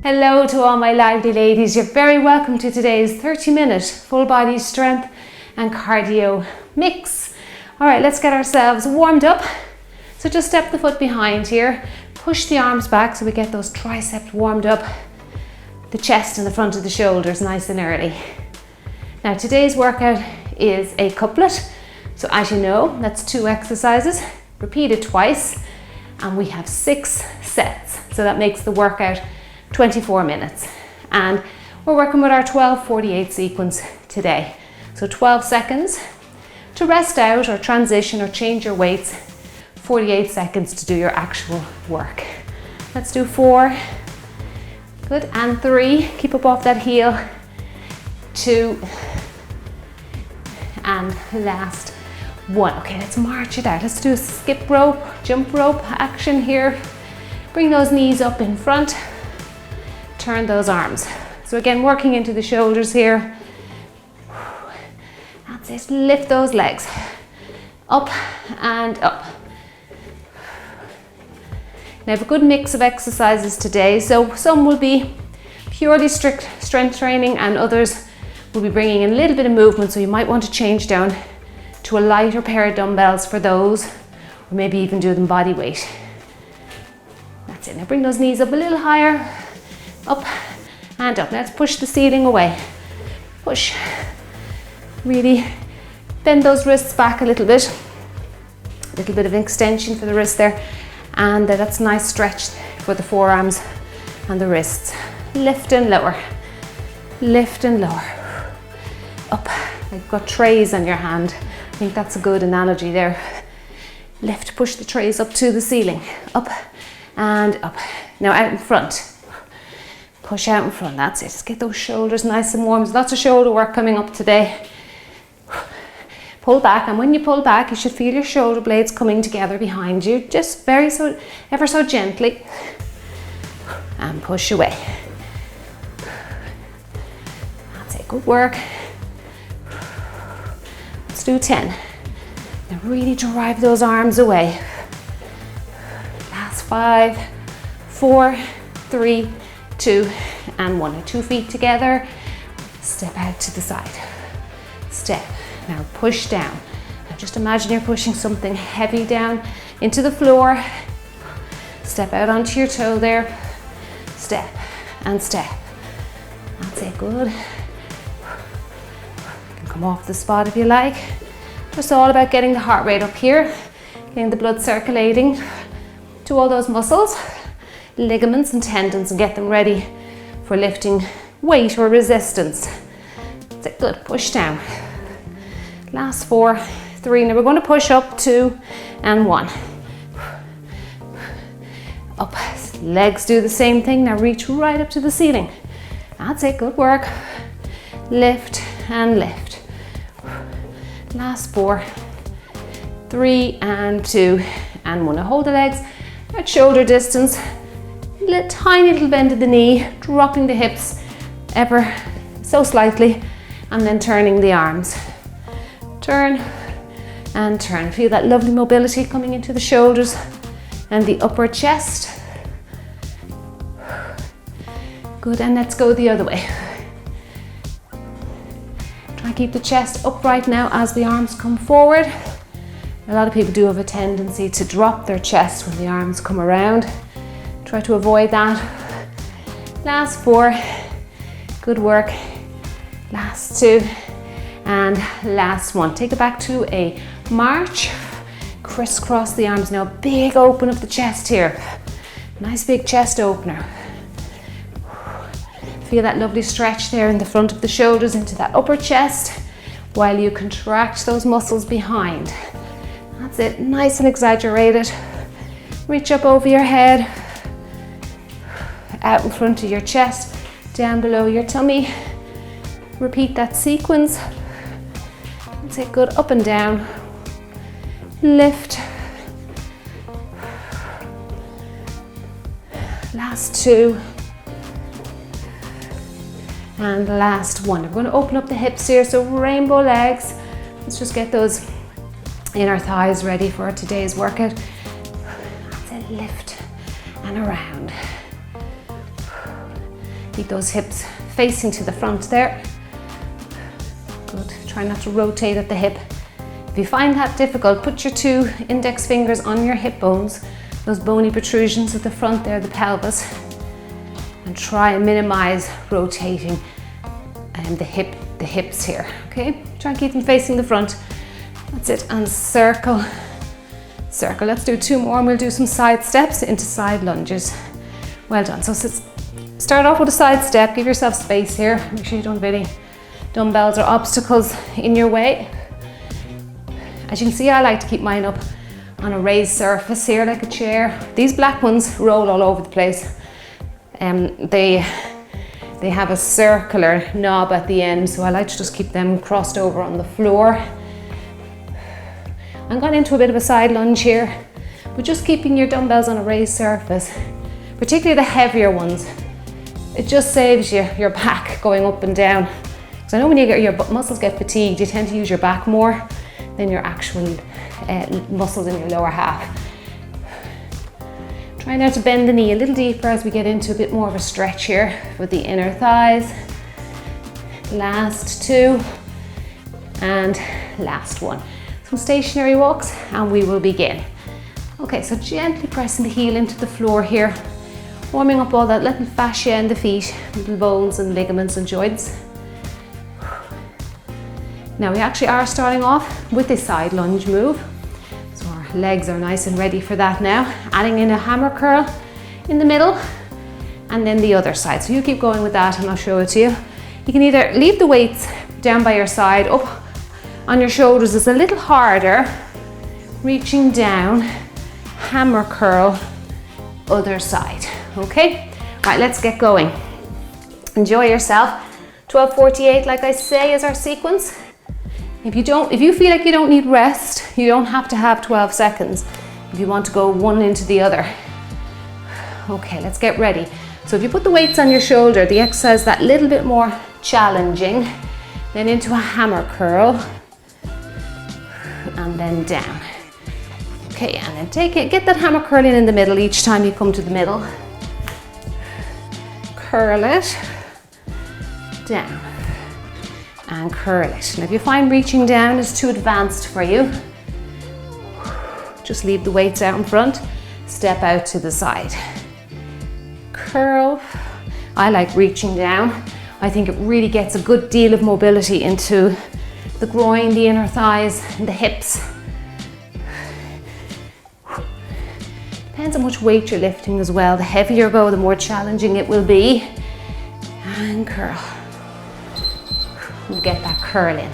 Hello to all my lively ladies. You're very welcome to today's 30-minute full body strength and cardio mix. All right, let's get ourselves warmed up. So just step the foot behind here, push the arms back so we get those triceps warmed up, the chest and the front of the shoulders nice and early. Now today's workout is a couplet. So as you know, that's 2 exercises, repeated twice, and we have 6 sets. So that makes the workout 24 minutes. And we're working with our 12-48 sequence today. So 12 seconds to rest out or transition or change your weights, 48 seconds to do your actual work. Let's do 4, good, and 3, keep up off that heel, 2, and last 1. Okay, let's march it out. Let's do a skip rope, jump rope action here. Bring those knees up in front, turn those arms. So again, working into the shoulders here. That's it, lift those legs. Up and up. Now I have a good mix of exercises today. So some will be purely strict strength training and others will be bringing in a little bit of movement. So you might want to change down to a lighter pair of dumbbells for those, or maybe even do them body weight. That's it. Now bring those knees up a little higher. Up and up. Let's push the ceiling away. Push. Really bend those wrists back a little bit. A little bit of extension for the wrist there. And that's a nice stretch for the forearms and the wrists. Lift and lower. Lift and lower. Up. You've got trays on your hand. I think that's a good analogy there. Lift, push the trays up to the ceiling. Up and up. Now out in front. Push out in front, that's it. Just get those shoulders nice and warm. There's lots of shoulder work coming up today. Pull back, and when you pull back, you should feel your shoulder blades coming together behind you, just ever so gently. And push away. That's it, good work. Let's do 10. Now really drive those arms away. Last 5, 4, 3, 2, and 1. 2 feet together. Step out to the side. Step. Now push down. Now just imagine you're pushing something heavy down into the floor. Step out onto your toe there. Step and step. That's it, good. You can come off the spot if you like. Just all about getting the heart rate up here, getting the blood circulating to all those muscles, ligaments and tendons, and get them ready for lifting weight or resistance. That's it, good, push down. Last 4, 3, now we're going to push up 2 and 1. Up, legs do the same thing, now reach right up to the ceiling. That's it, good work. Lift and lift. Last 4, 3 and 2 and 1. Now hold the legs at shoulder distance. Tiny little bend of the knee, dropping the hips ever so slightly, and then turning the arms. Turn and turn. Feel that lovely mobility coming into the shoulders and the upper chest. Good, and let's go the other way. Try and keep the chest upright now as the arms come forward. A lot of people do have a tendency to drop their chest when the arms come around. Try to avoid that. Last 4, good work. Last 2 and last 1. Take it back to a march. Crisscross the arms now. Big open of the chest here. Nice big chest opener. Feel that lovely stretch there in the front of the shoulders into that upper chest while you contract those muscles behind. That's it, nice and exaggerated. Reach up over your head. Out in front of your chest, down below your tummy. Repeat that sequence. That's it, good, up and down. Lift. Last 2. And last 1. We're going to open up the hips here, so rainbow legs. Let's just get those inner thighs ready for today's workout. That's it, lift and around. Keep those hips facing to the front there. Good. Try not to rotate at the hip. If you find that difficult, put your 2 index fingers on your hip bones, those bony protrusions at the front there, the pelvis, and try and minimize rotating the hips here, okay? Try and keep them facing the front. That's it, and circle, circle. Let's do 2 more and we'll do some side steps into side lunges. Well done. So start off with a side step, give yourself space here. Make sure you don't have any dumbbells or obstacles in your way. As you can see, I like to keep mine up on a raised surface here, like a chair. These black ones roll all over the place. They have a circular knob at the end, so I like to just keep them crossed over on the floor. I'm going into a bit of a side lunge here, but just keeping your dumbbells on a raised surface, particularly the heavier ones. It just saves you your back going up and down. Because I know when your muscles get fatigued, you tend to use your back more than your actual muscles in your lower half. Try now to bend the knee a little deeper as we get into a bit more of a stretch here with the inner thighs. Last 2 and last 1. Some stationary walks and we will begin. Okay, so gently pressing the heel into the floor here, warming up all that little fascia in the feet, little bones and ligaments and joints. Now we actually are starting off with a side lunge move. So our legs are nice and ready for that now. Adding in a hammer curl in the middle and then the other side. So you keep going with that and I'll show it to you. You can either leave the weights down by your side, up on your shoulders is a little harder. Reaching down, hammer curl, other side. Okay? Right, let's get going. Enjoy yourself. 12:48, like I say, is our sequence. If you feel like you don't need rest, you don't have to have 12 seconds. If you want to go one into the other. Okay, let's get ready. So if you put the weights on your shoulder, the exercise is that little bit more challenging. Then into a hammer curl. And then down. Okay, and then take it, get that hammer curl in the middle each time you come to the middle. Curl it. Down. And curl it. And if you find reaching down is too advanced for you, just leave the weights out in front, step out to the side. Curl. I like reaching down. I think it really gets a good deal of mobility into the groin, the inner thighs, and the hips. Depends how much weight you're lifting as well. The heavier you go, the more challenging it will be. And curl. We'll get that curl in.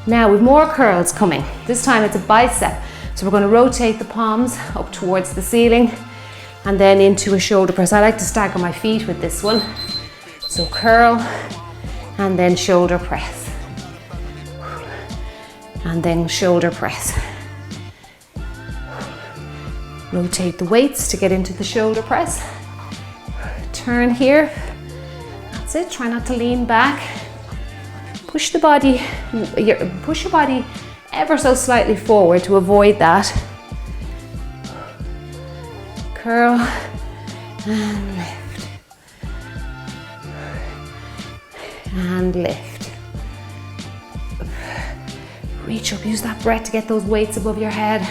Now we've more curls coming. This time it's a bicep. So we're going to rotate the palms up towards the ceiling and then into a shoulder press. I like to stagger my feet with this one. So curl and then shoulder press. And then shoulder press. Rotate the weights to get into the shoulder press. Turn here. That's it. Try not to lean back. Push your body ever so slightly forward to avoid that. Curl and lift. And lift. Reach up, use that breath to get those weights above your head.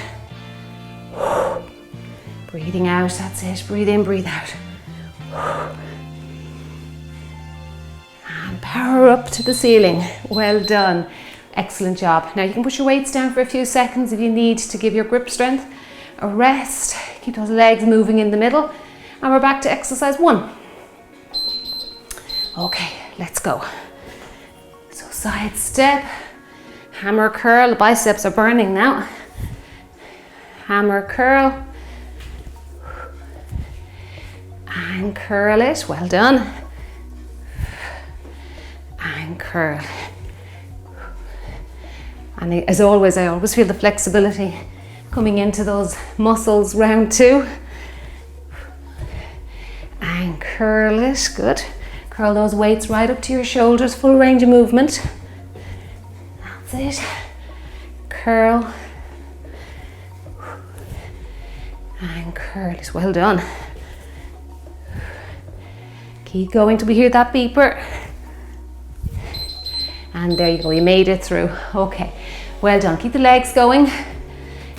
Breathing out, that's it. Breathe in, breathe out. And power up to the ceiling. Well done. Excellent job. Now you can push your weights down for a few seconds if you need to give your grip strength a rest. Keep those legs moving in the middle. And we're back to exercise 1. Okay, let's go. So side step, hammer curl. The biceps are burning now. Hammer curl. And curl it. Well done. And curl. And as always, I always feel the flexibility coming into those muscles. Round 2. And curl it. Good. Curl those weights right up to your shoulders. Full range of movement. That's it. Curl. And curl it. Well done. Keep going till we hear that beeper. And there you go, you made it through. Okay, well done. Keep the legs going.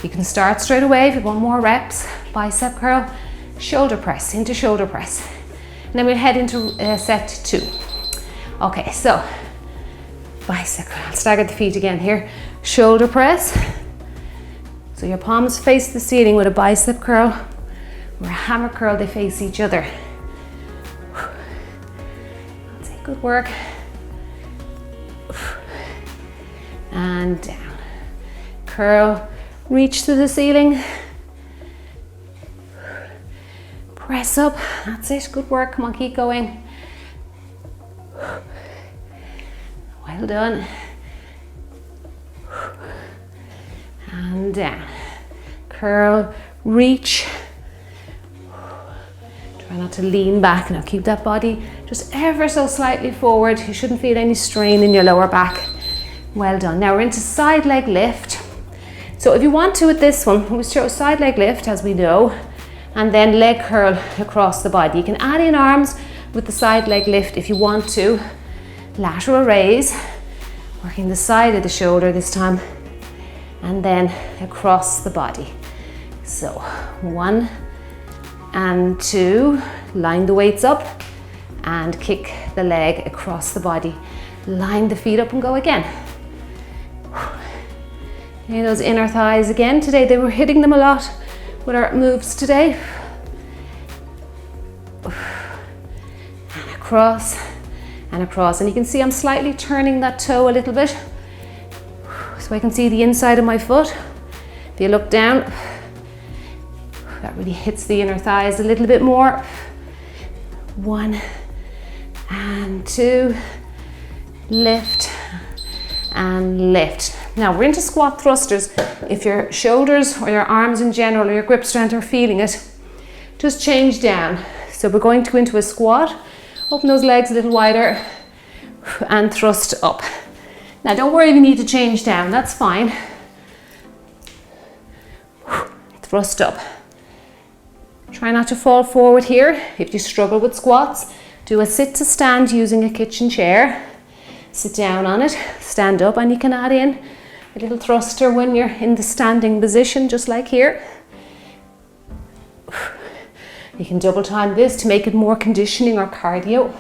You can start straight away if you want more reps. Bicep curl, shoulder press, into shoulder press. And then we'll head into set 2. Okay, so bicep curl. I'll stagger the feet again here. Shoulder press. So your palms face the ceiling with a bicep curl or a hammer curl, they face each other. That's it, good work. And down. Curl, reach to the ceiling. Press up, that's it, good work, come on, keep going. Well done. And down. Curl, reach. Try not to lean back, now keep that body just ever so slightly forward. You shouldn't feel any strain in your lower back. Well done. Now we're into side leg lift. So if you want to with this one, we show side leg lift as we know, and then leg curl across the body. You can add in arms with the side leg lift if you want to. Lateral raise, working the side of the shoulder this time, and then across the body. So 1 and 2, line the weights up and kick the leg across the body. Line the feet up and go again. Okay, those inner thighs again. Today they were hitting them a lot with our moves today. And across and across. And you can see I'm slightly turning that toe a little bit so I can see the inside of my foot. If you look down, that really hits the inner thighs a little bit more. 1 and 2, lift and lift. Now we're into squat thrusters. If your shoulders or your arms in general or your grip strength are feeling it, just change down. So we're going to go into a squat, open those legs a little wider and thrust up. Now don't worry if you need to change down, that's fine. Thrust up. Try not to fall forward here. If you struggle with squats, do a sit to stand using a kitchen chair. Sit down on it, stand up, and you can add in a little thruster when you're in the standing position, just like here. You can double time this to make it more conditioning or cardio,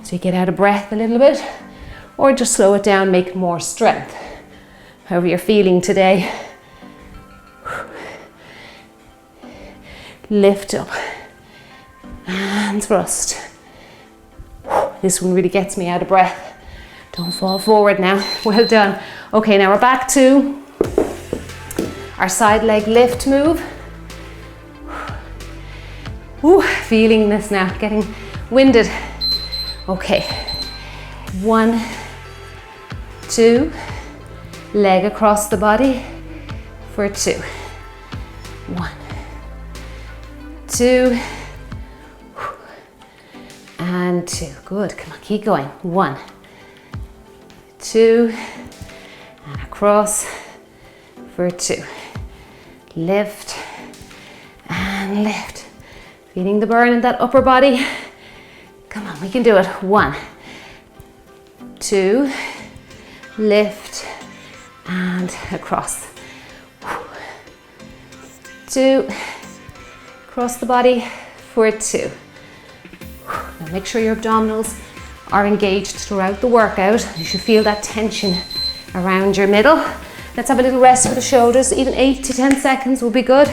so you get out of breath a little bit, or just slow it down, make it more strength. However you're feeling today. Lift up and thrust. This one really gets me out of breath. Don't fall forward now. Well done. Okay, now we're back to our side leg lift move. Ooh, feeling this now, getting winded. Okay, 1, 2, leg across the body for 2. 1, 2, and 2. Good, come on, keep going. 1, 2, and across for 2. Lift and lift. Feeling the burn in that upper body. Come on, we can do it. 1, 2, lift and across. 2, across the body for 2. Now make sure your abdominals are engaged throughout the workout. You should feel that tension around your middle. Let's have a little rest for the shoulders. Even 8 to 10 seconds will be good.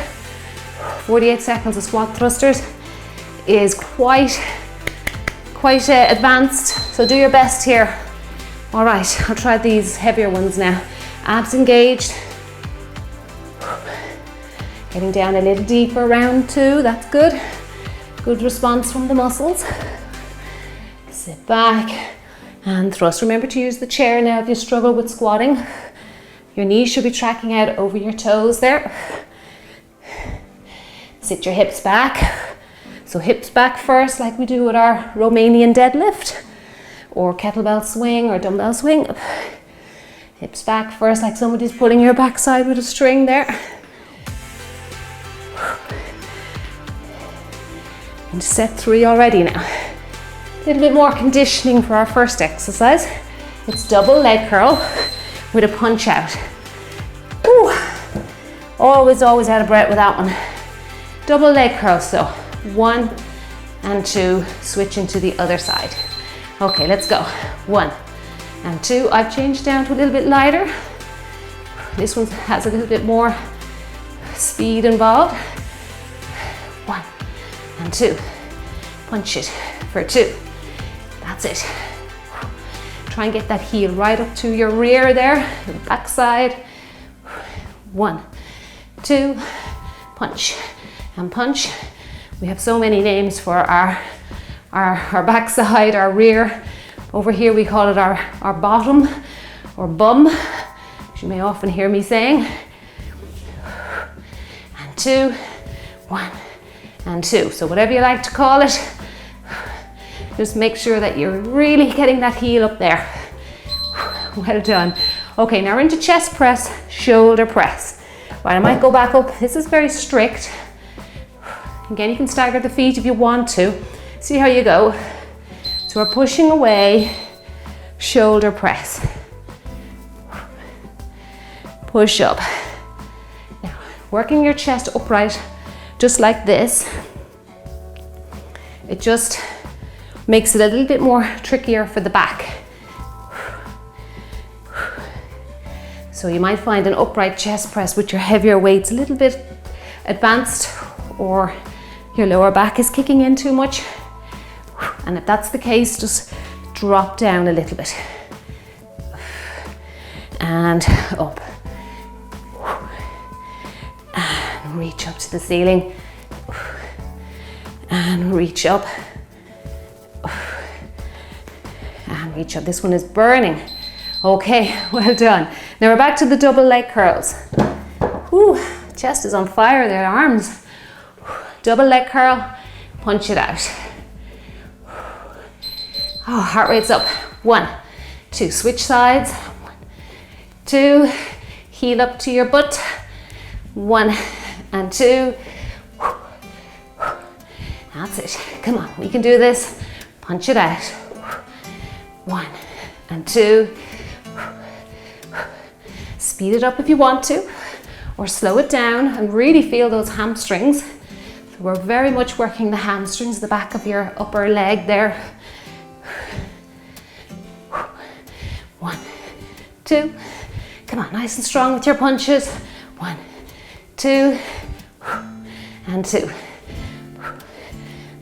48 seconds of squat thrusters is quite advanced, so do your best here. All right, I'll try these heavier ones now. Abs engaged. Getting down a little deeper, round 2, that's good. Good response from the muscles. Sit back and thrust. Remember to use the chair now if you struggle with squatting. Your knees should be tracking out over your toes there. Sit your hips back. So hips back first, like we do with our Romanian deadlift or kettlebell swing or dumbbell swing. Hips back first, like somebody's pulling your backside with a string there. Into set 3 already now. little bit more conditioning for our first exercise. It's double leg curl with a punch out. Ooh. Always out of breath with that one. Double leg curl, so 1 and 2, switch into the other side. Okay, let's go. 1 and 2. I've changed down to a little bit lighter. This one has a little bit more speed involved. 1 and 2. Punch it for 2. That's it. Try and get that heel right up to your rear there, the back side. 1, 2, punch and punch. We have so many names for our backside, our rear. Over here we call it our bottom or bum, which you may often hear me saying. And 2, 1 and 2. So whatever you like to call it, just make sure that you're really getting that heel up there. Well done. Okay, now we're into chest press, shoulder press. Right, I might go back up. This is very strict. Again, you can stagger the feet if you want to. See how you go. So we're pushing away, shoulder press. Push up. Now, working your chest upright, just like this. It just makes it a little bit more trickier for the back. So you might find an upright chest press with your heavier weights a little bit advanced, or your lower back is kicking in too much. And if that's the case, just drop down a little bit. And up. And reach up to the ceiling. And reach up. And reach up. This one is burning. Okay, well done. Now we're back to the double leg curls. Ooh, chest is on fire there, arms. Double leg curl, punch it out. Oh, heart rate's up. 1, 2, switch sides. 1, 2, heel up to your butt. 1 and 2. That's it. Come on, we can do this. Punch it out. 1 and 2. Speed it up if you want to, or slow it down and really feel those hamstrings. So we're very much working the hamstrings, the back of your upper leg there. 1, 2. Come on, nice and strong with your punches. 1, 2, and 2.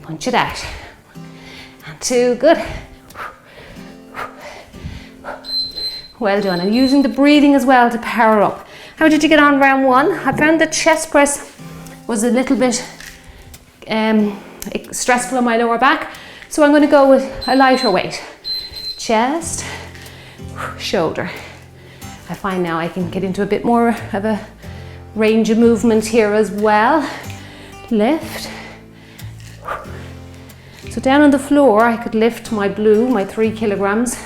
Punch it out. 1 and 2, good. Well done, and using the breathing as well to power up. How did you get on round 1? I found the chest press was a little bit stressful on my lower back, so I'm going to go with a lighter weight. Chest, shoulder. I find now I can get into a bit more of a range of movement here as well. Lift. So down on the floor, I could lift my blue, my 3 kilograms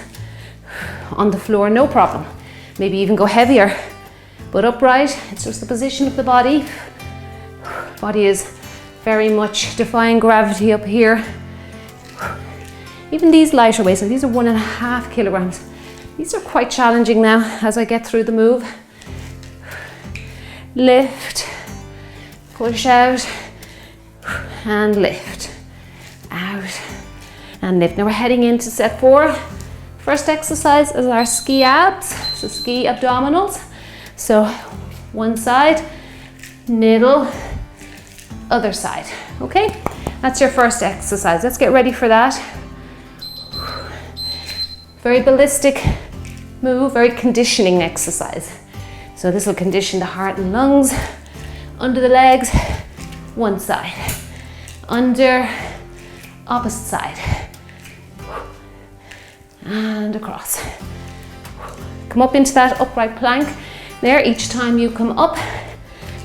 on the floor, no problem. Maybe even go heavier, but upright, it's just the position of the body. Body is very much defying gravity up here. Even these lighter weights, and these are 1.5 kilograms. These are quite challenging now as I get through the move. Lift, push out, and lift, out, and lift. Now we're heading into set 4. First exercise is our ski abs, so ski abdominals. So one side, middle, other side. Okay, that's your first exercise. Let's get ready for that. Very ballistic move, very conditioning exercise. So this will condition the heart and lungs. Under the legs, one side. Under, opposite side. And across. Come up into that upright plank. There, each time you come up,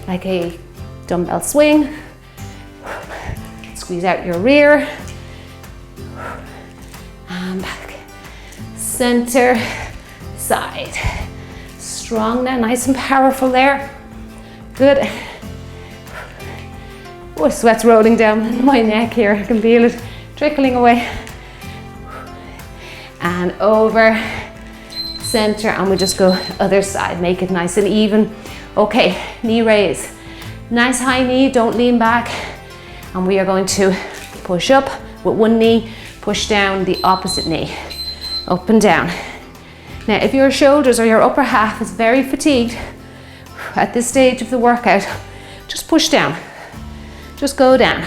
like a dumbbell swing, squeeze out your rear, and back. Center, side. Strong now, nice and powerful there. Good. Oh, sweat's rolling down my neck here. I can feel it trickling away. and over, center, and we just go other side. Make it nice and even. Okay, knee raise. Nice high knee, don't lean back. And we are going to push up with one knee, push down the opposite knee. Up and down. Now, if your shoulders or your upper half is very fatigued at this stage of the workout, just push down. Just go down.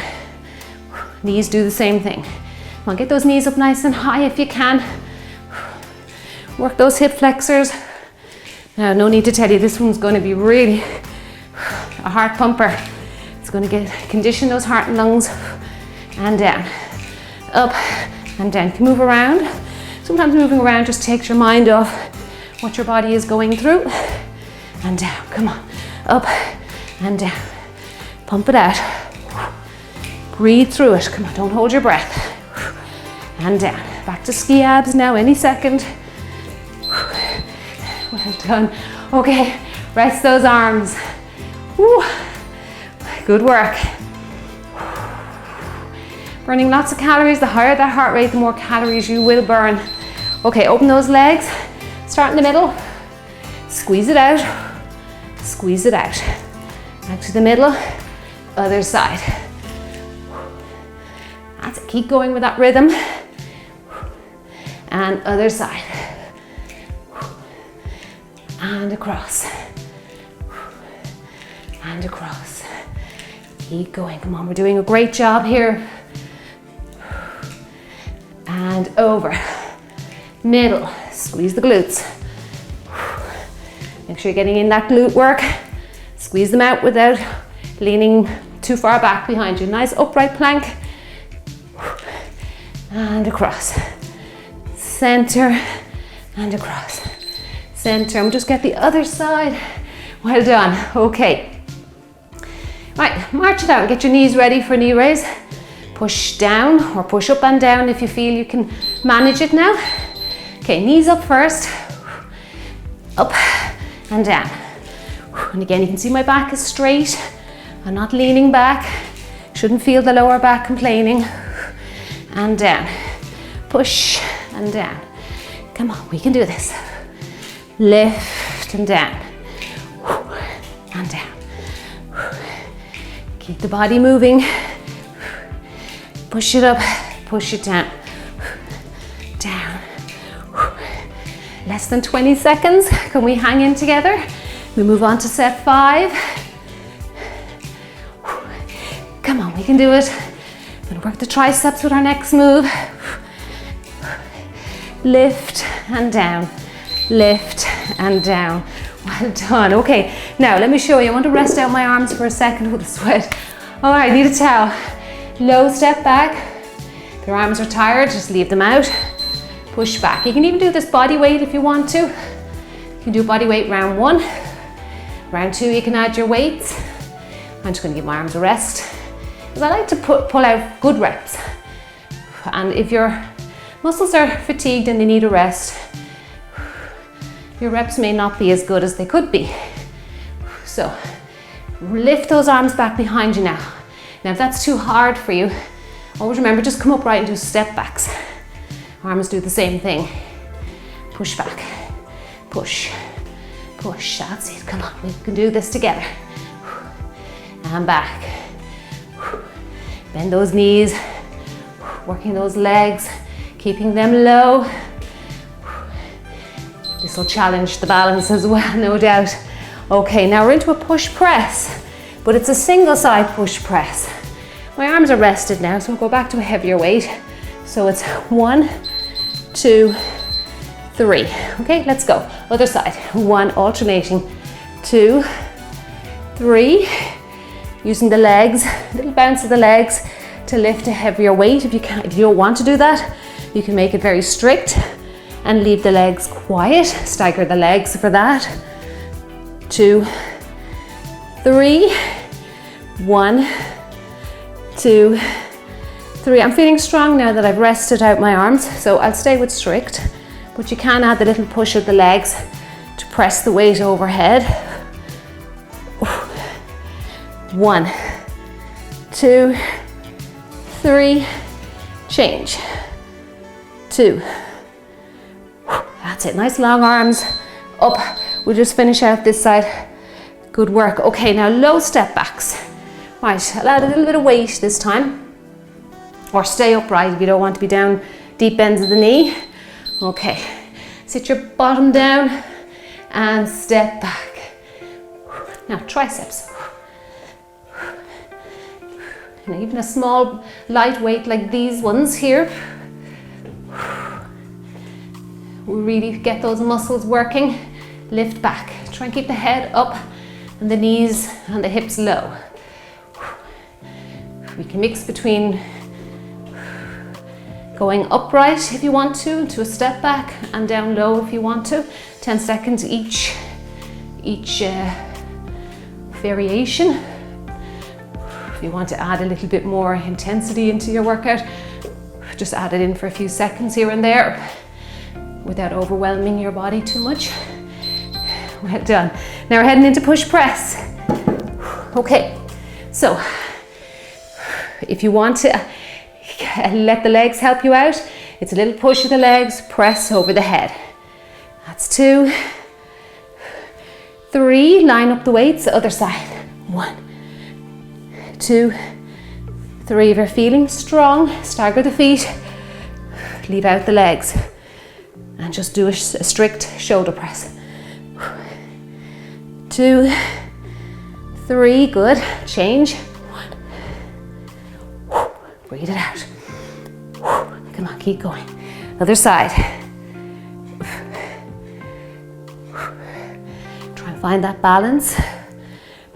Knees do the same thing. Come on, get those knees up nice and high if you can. Work those hip flexors. Now, no need to tell you, this one's going to be really a heart pumper. It's going to condition those heart and lungs. And down, up and down. You can move around. Sometimes moving around just takes your mind off what your body is going through. And down, come on, up and down. Pump it out. Breathe through it. Come on, don't hold your breath. And down. Back to ski abs now, any second. Well done. Okay, rest those arms. Woo. Good work. Burning lots of calories. The higher that heart rate, the more calories you will burn. Okay, open those legs. Start in the middle. Squeeze it out. Squeeze it out. Back to the middle. Other side. That's it. Keep going with that rhythm. And other side. And across. And across. Keep going. Come on, we're doing a great job here. And over. Middle. Squeeze the glutes. Make sure you're getting in that glute work. Squeeze them out without leaning too far back behind you. Nice upright plank. And across. Center and across. Center. And just get the other side. Well done. Okay. Right, march it out. Get your knees ready for knee raise. Push down or push up and down if you feel you can manage it now. Okay, knees up first. Up and down. And again, you can see my back is straight. I'm not leaning back. Shouldn't feel the lower back complaining. And down. Push and down. Come on, we can do this. Lift and down. And down. Keep the body moving. Push it up, push it down. Down. Less than 20 seconds. Can we hang in together? We move on to set 5. Come on, we can do it. We're gonna work the triceps with our next move. Lift and down. Lift and down. Well done. Okay, now let me show you. I want to rest out my arms for a second with the sweat. All right, need a towel. Low step back. If your arms are tired, just leave them out. Push back. You can even do this body weight if you want to. You can do body weight round 1. Round 2, you can add your weights. I'm just going to give my arms a rest. Because I like to pull out good reps. And if your muscles are fatigued and they need a rest, your reps may not be as good as they could be. So lift those arms back behind you now. Now if that's too hard for you, always remember, just come upright and do step backs. Arms do the same thing. Push back, push, push, that's it, come on, we can do this together. And back. Bend those knees, working those legs, keeping them low. This will challenge the balance as well, no doubt. Okay, now we're into a push press, but it's a single side push press. My arms are rested now, so we'll go back to a heavier weight. So it's 1, 2, 3. Okay, let's go. Other side. 1, alternating. 2, 3. Using the legs, little bounce of the legs to lift a heavier weight. If you don't want to do that, you can make it very strict and leave the legs quiet. Stagger the legs for that. 2, 3. 1, 2, 3. I'm feeling strong now that I've rested out my arms, so I'll stay with strict, but you can add the little push of the legs to press the weight overhead. 1, 2, 3, change. 2, That's it, nice long arms up. We'll just finish out this side. Good work. Okay, now low step backs. Right, I'll add a little bit of weight this time. Or stay upright if you don't want to be down deep bends of the knee. Okay, sit your bottom down and step back. Now triceps. And even a small light weight like these ones here. We'll really get those muscles working. Lift back. Try and keep the head up and the knees and the hips low. We can mix between going upright if you want to a step back, and down low if you want to. 10 seconds each variation. If you want to add a little bit more intensity into your workout, just add it in for a few seconds here and there without overwhelming your body too much. Well done. Now we're heading into push press. Okay, so if you want to let the legs help you out, it's a little push of the legs, press over the head. That's 2, 3, line up the weights, the other side. 1, 2, 3. If you're feeling strong, stagger the feet, leave out the legs, and just do a strict shoulder press. 2, 3, good. Change. 1. Breathe it out. Come on, keep going. Other side. Try and find that balance.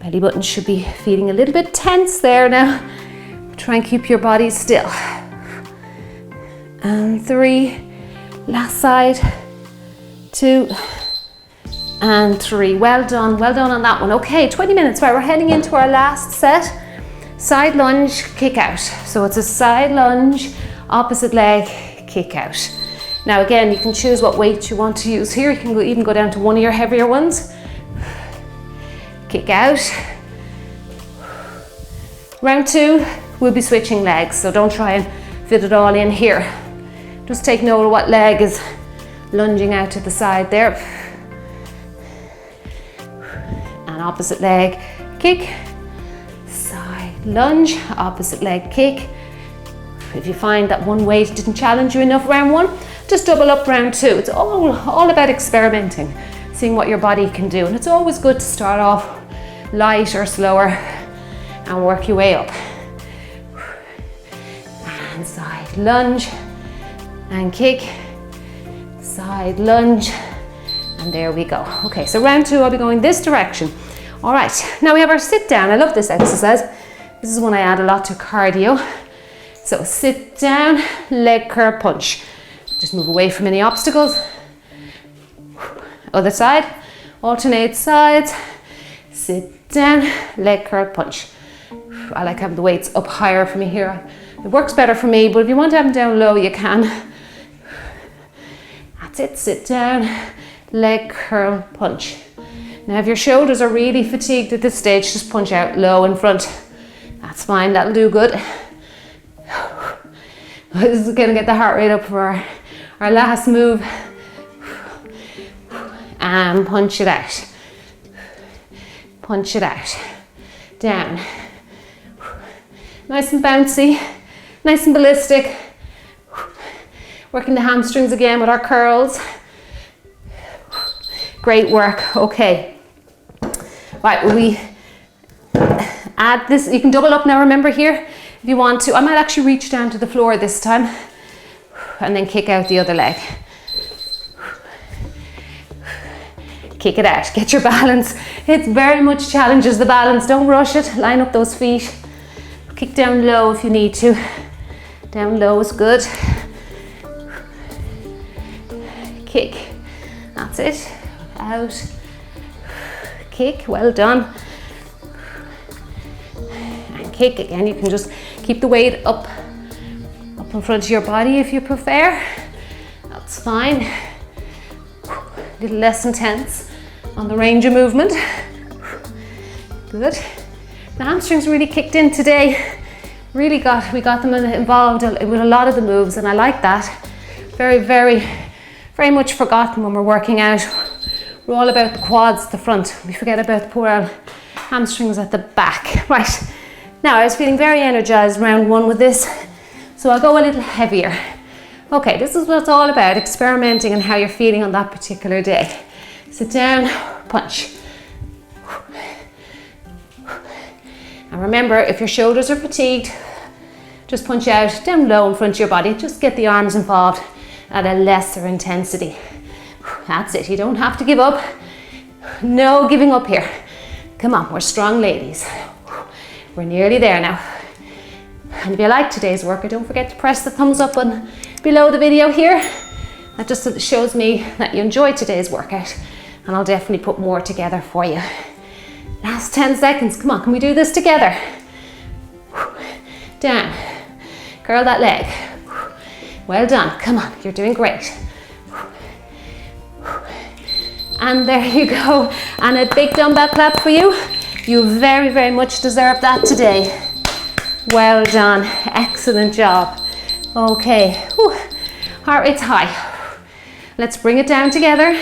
Belly button should be feeling a little bit tense there now. Try and keep your body still. And 3. Last side. 2. And 3. Well done on that one. Okay, 20 minutes. Right, we're heading into our last set. Side lunge, kick out. So it's a side lunge, opposite leg, kick out. Now again, you can choose what weight you want to use here. You can even go down to one of your heavier ones. Kick out. Round 2, we'll be switching legs, so don't try and fit it all in here. Just take note of what leg is lunging out to the side there. And opposite leg, kick. Side lunge, opposite leg, kick. If you find that one weight didn't challenge you enough round 1, just double up round 2. It's all about experimenting, seeing what your body can do. And it's always good to start off light or slower and work your way up. And side lunge and kick, side lunge, and there we go. Okay, so round 2, I'll be going this direction. All right, now we have our sit down. I love this exercise. This is one I add a lot to cardio. So sit down, leg curl punch. Just move away from any obstacles. Other side, alternate sides. Sit down, leg curl punch. I like having the weights up higher for me here. It works better for me, but if you want to have them down low, you can. That's it, sit down, leg curl punch. Now if your shoulders are really fatigued at this stage, just punch out low in front. That's fine, that'll do good. This is gonna get the heart rate up for our last move. And punch it out. Punch it out. Down. Nice and bouncy, nice and ballistic. Working the hamstrings again with our curls. Great work, okay. Right, we add this, you can double up now, remember here, if you want to. I might actually reach down to the floor this time and then kick out the other leg. Kick it out, get your balance. It very much challenges the balance, don't rush it. Line up those feet. Kick down low if you need to. Down low is good. Kick, that's it. Out, kick, well done. And kick again, you can just keep the weight up in front of your body if you prefer. That's fine. A little less intense on the range of movement. Good. The hamstrings really kicked in today. We got them involved with a lot of the moves, and I like that. Very, very very much forgotten when we're working out. We're all about the quads at the front. We forget about the poor old hamstrings at the back. Right, now I was feeling very energized round one with this, so I'll go a little heavier. Okay, this is what it's all about, experimenting and how you're feeling on that particular day. Sit down, punch. And remember, if your shoulders are fatigued, just punch out down low in front of your body. Just get the arms involved at a lesser intensity. That's it, you don't have to give up. No giving up here. Come on, we're strong ladies. We're nearly there now. And if you like today's workout, don't forget to press the thumbs up button below the video here. That just shows me that you enjoyed today's workout, and I'll definitely put more together for you. Last 10 seconds, come on, can we do this together? Down, curl that leg. Well done, come on, you're doing great. And there you go, and a big dumbbell clap for you. You very, very much deserve that today. Well done, excellent job. Okay, whew. Heart rate's high. Let's bring it down together.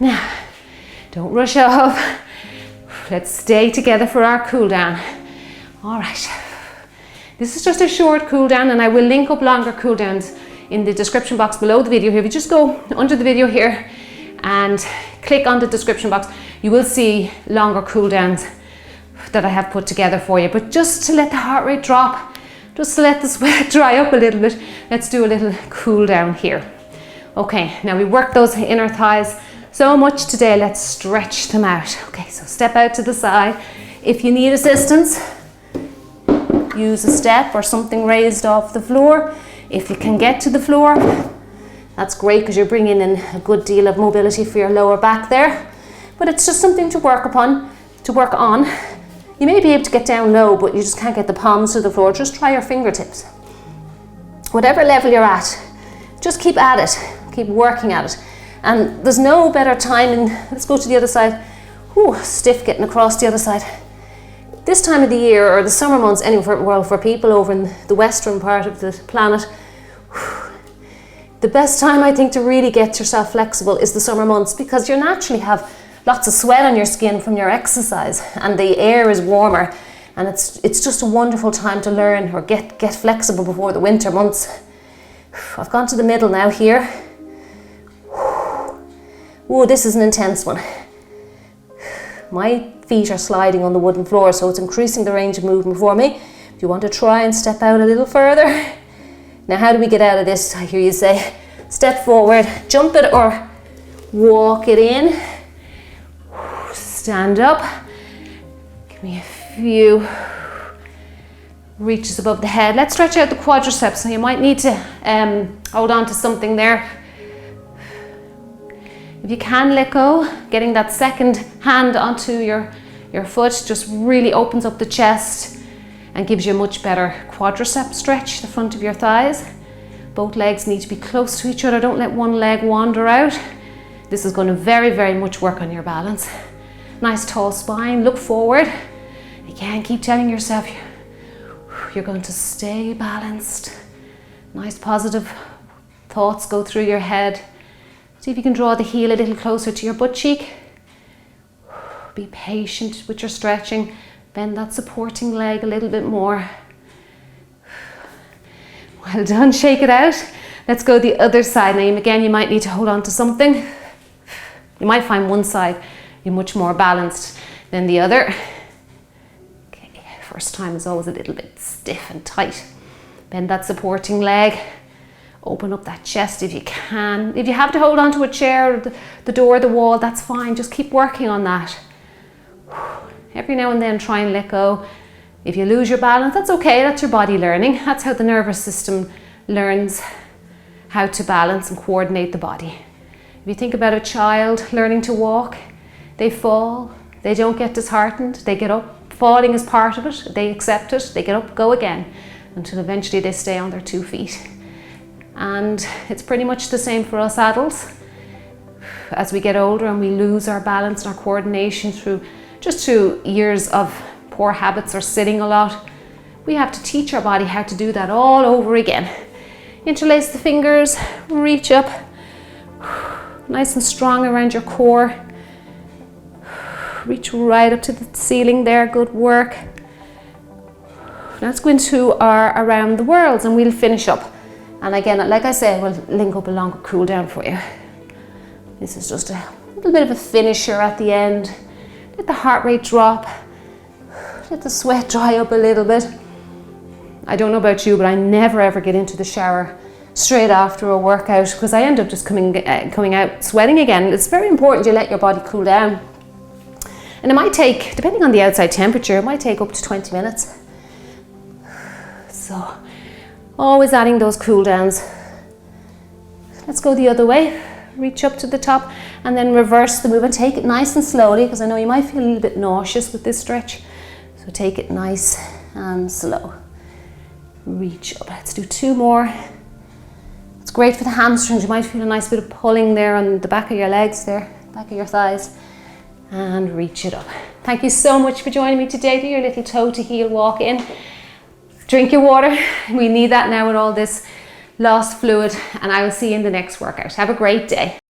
Now, don't rush off. Let's stay together for our cool down. All right, this is just a short cool down, and I will link up longer cool downs in the description box below the video here. If you just go under the video here and click on the description box, you will see longer cool downs that I have put together for you. But just to let the heart rate drop, just to let the sweat dry up a little bit, let's do a little cool down here. Okay, now we work those inner thighs so much today, let's stretch them out. Okay, so step out to the side. If you need assistance, use a step or something raised off the floor. If you can get to the floor, that's great because you're bringing in a good deal of mobility for your lower back there. But it's just something to work upon, to work on. You may be able to get down low, but you just can't get the palms to the floor. Just try your fingertips. Whatever level you're at, just keep at it, keep working at it. And there's no better time, let's go to the other side. Whew, stiff getting across the other side. This time of the year, or the summer months anyway, for people over in the western part of the planet, the best time I think to really get yourself flexible is the summer months, because you naturally have lots of sweat on your skin from your exercise and the air is warmer, and it's just a wonderful time to learn or get flexible before the winter months. I've gone to the middle now here. Oh, this is an intense one. My feet are sliding on the wooden floor, so it's increasing the range of movement for me. If you want to try and step out a little further. Now, how do we get out of this? I hear you say, step forward, jump it or walk it in. Stand up. Give me a few reaches above the head. Let's stretch out the quadriceps. So you might need to hold on to something there. If you can let go, getting that second hand onto your foot just really opens up the chest and gives you a much better quadricep stretch, the front of your thighs. Both legs need to be close to each other. Don't let one leg wander out. This is going to very, very much work on your balance. Nice tall spine, look forward. Again, keep telling yourself you're going to stay balanced. Nice positive thoughts go through your head. See if you can draw the heel a little closer to your butt cheek. Be patient with your stretching. Bend that supporting leg a little bit more. Well done, shake it out. Let's go the other side. Now again, you might need to hold on to something. You might find one side you're much more balanced than the other. Okay, first time is always a little bit stiff and tight. Bend that supporting leg. Open up that chest if you can. If you have to hold on to a chair or the door or the wall, that's fine. Just keep working on that. Every now and then try and let go. If you lose your balance, that's okay. That's your body learning. That's how the nervous system learns how to balance and coordinate the body. If you think about a child learning to walk, they fall, they don't get disheartened, they get up. Falling is part of it. They accept it, they get up, go again, until eventually they stay on their 2 feet. And it's pretty much the same for us adults. As we get older and we lose our balance and our coordination through years of poor habits or sitting a lot, we have to teach our body how to do that all over again. Interlace the fingers, reach up, nice and strong around your core. Reach right up to the ceiling there, good work. Let's go into our around the worlds and we'll finish up. And again, like I said, we'll link up a longer cool down for you. This is just a little bit of a finisher at the end. Let the heart rate drop. Let the sweat dry up a little bit. I don't know about you, but I never ever get into the shower straight after a workout because I end up just coming out sweating again. It's very important you let your body cool down. And it might take, depending on the outside temperature, it might take up to 20 minutes. So, always adding those cool downs. Let's go the other way. Reach up to the top and then reverse the move and take it nice and slowly because I know you might feel a little bit nauseous with this stretch. So take it nice and slow. Reach up. Let's do 2 more. It's great for the hamstrings. You might feel a nice bit of pulling there on the back of your legs there, back of your thighs. And reach it up. Thank you so much for joining me today. Do your little toe to heel walk in. Drink your water. We need that now with all this lost fluid. And I will see you in the next workout. Have a great day.